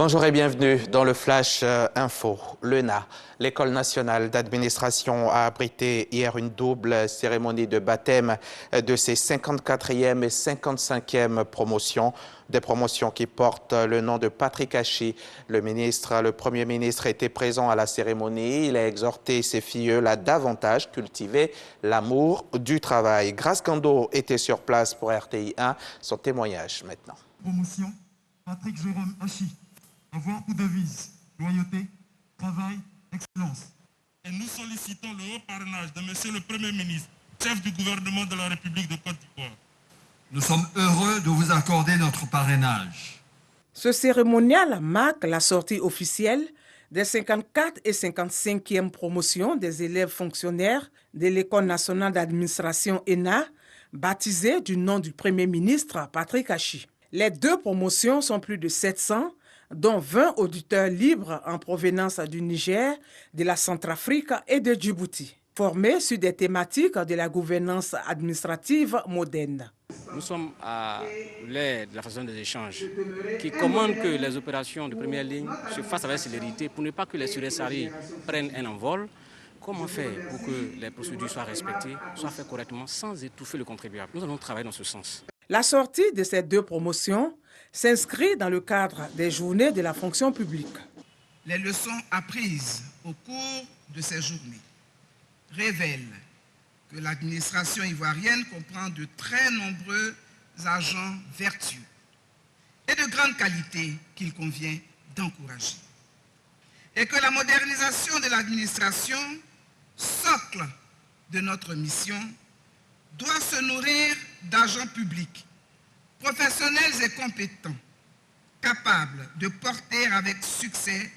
Bonjour et bienvenue dans le Flash Info. L'ENA, l'École nationale d'administration, a abrité hier une double cérémonie de baptême de ses 54e et 55e promotions. Des promotions qui portent le nom de Patrick Hachi. Le Premier ministre était présent à la cérémonie. Il a exhorté ses filles à davantage cultiver l'amour du travail. Grace Kando était sur place pour RTI 1. Son témoignage maintenant. Promotion, Patrick Jérôme Hachi. Avoir pour devise loyauté, travail, excellence. Et nous sollicitons le haut parrainage de Monsieur le Premier ministre, chef du gouvernement de la République de Côte d'Ivoire. Nous sommes heureux de vous accorder notre parrainage. Ce cérémonial marque la sortie officielle des 54 et 55e promotions des élèves fonctionnaires de l'École nationale d'administration ENA, baptisée du nom du Premier ministre Patrick Hachi. Les deux promotions sont plus de 700, dont 20 auditeurs libres en provenance du Niger, de la Centrafrique et de Djibouti, formés sur des thématiques de la gouvernance administrative moderne. Nous sommes à l'ère de la façon des échanges qui commande que les opérations de première ligne se fassent avec célérité pour ne pas que les suressaris prennent un envol. Comment faire pour que les procédures soient respectées, soient faites correctement sans étouffer le contribuable? Nous allons travailler dans ce sens. La sortie de ces deux promotions s'inscrit dans le cadre des journées de la fonction publique. Les leçons apprises au cours de ces journées révèlent que l'administration ivoirienne comprend de très nombreux agents vertueux et de grande qualité qu'il convient d'encourager. Et que la modernisation de l'administration, socle de notre mission, doit se nourrir d'agents publics, professionnels et compétents, capables de porter avec succès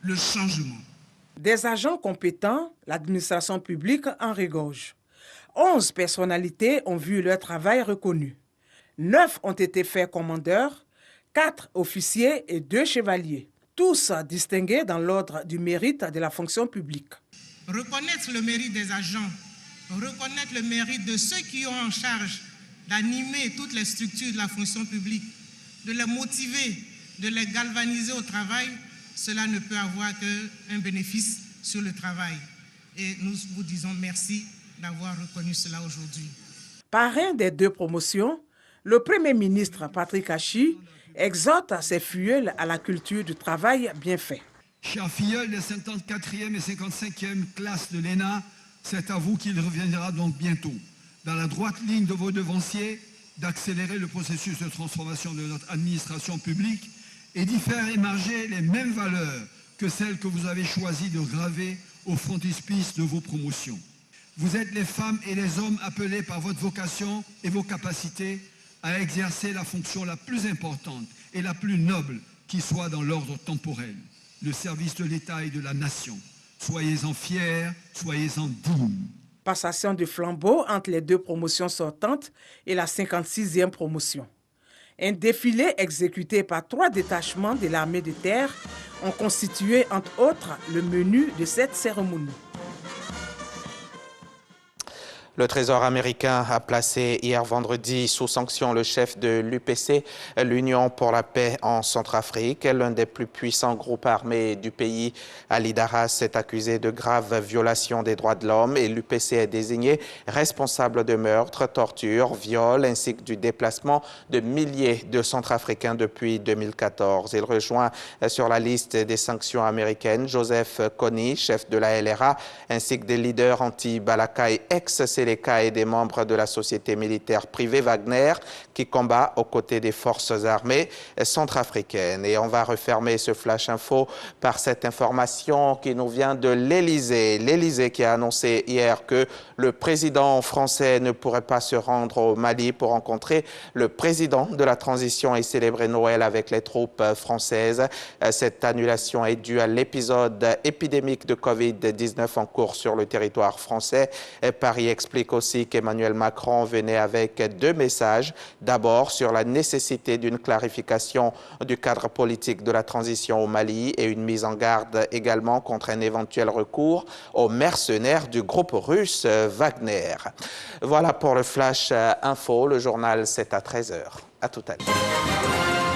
le changement. Des agents compétents, l'administration publique en regorge. 11 personnalités ont vu leur travail reconnu. 9 ont été faits commandeurs, 4 officiers et 2 chevaliers, tous distingués dans l'ordre du mérite de la fonction publique. Reconnaître le mérite des agents, reconnaître le mérite de ceux qui ont en charge d'animer toutes les structures de la fonction publique, de les motiver, de les galvaniser au travail, cela ne peut avoir qu'un bénéfice sur le travail. Et nous vous disons merci d'avoir reconnu cela aujourd'hui. Parrain des deux promotions, le Premier ministre Patrick Hachi exhorte ses filleuls à la culture du travail bien fait. Chers filleuls des 54e et 55e classes de l'ENA, c'est à vous qu'il reviendra donc bientôt, dans la droite ligne de vos devanciers, d'accélérer le processus de transformation de notre administration publique et d'y faire émerger les mêmes valeurs que celles que vous avez choisi de graver au frontispice de vos promotions. Vous êtes les femmes et les hommes appelés par votre vocation et vos capacités à exercer la fonction la plus importante et la plus noble qui soit dans l'ordre temporel, le service de l'État et de la nation. Soyez-en fiers, soyez-en dignes. Passation de flambeau entre les deux promotions sortantes et la 56e promotion. Un défilé exécuté par 3 détachements de l'armée de terre ont constitué, entre autres, le menu de cette cérémonie. Le Trésor américain a placé hier vendredi sous sanction le chef de l'UPC, l'Union pour la paix en Centrafrique. L'un des plus puissants groupes armés du pays, Ali Daras, est accusé de graves violations des droits de l'homme et l'UPC est désigné responsable de meurtres, tortures, viols ainsi que du déplacement de milliers de Centrafricains depuis 2014. Il rejoint sur la liste des sanctions américaines Joseph Kony, chef de la LRA, ainsi que des leaders anti-Balakaï ex-Séléka et des membres de la société militaire privée Wagner qui combat aux côtés des forces armées centrafricaines. Et on va refermer ce Flash Info par cette information qui nous vient de l'Élysée. L'Élysée qui a annoncé hier que le président français ne pourrait pas se rendre au Mali pour rencontrer le président de la transition et célébrer Noël avec les troupes françaises. Cette annulation est due à l'épisode épidémique de Covid-19 en cours sur le territoire français. Paris explique aussi qu'Emmanuel Macron venait avec 2 messages. D'abord, sur la nécessité d'une clarification du cadre politique de la transition au Mali et une mise en garde également contre un éventuel recours aux mercenaires du groupe russe Wagner. Voilà pour le Flash Info. Le journal, c'est à 13h. À tout à l'heure.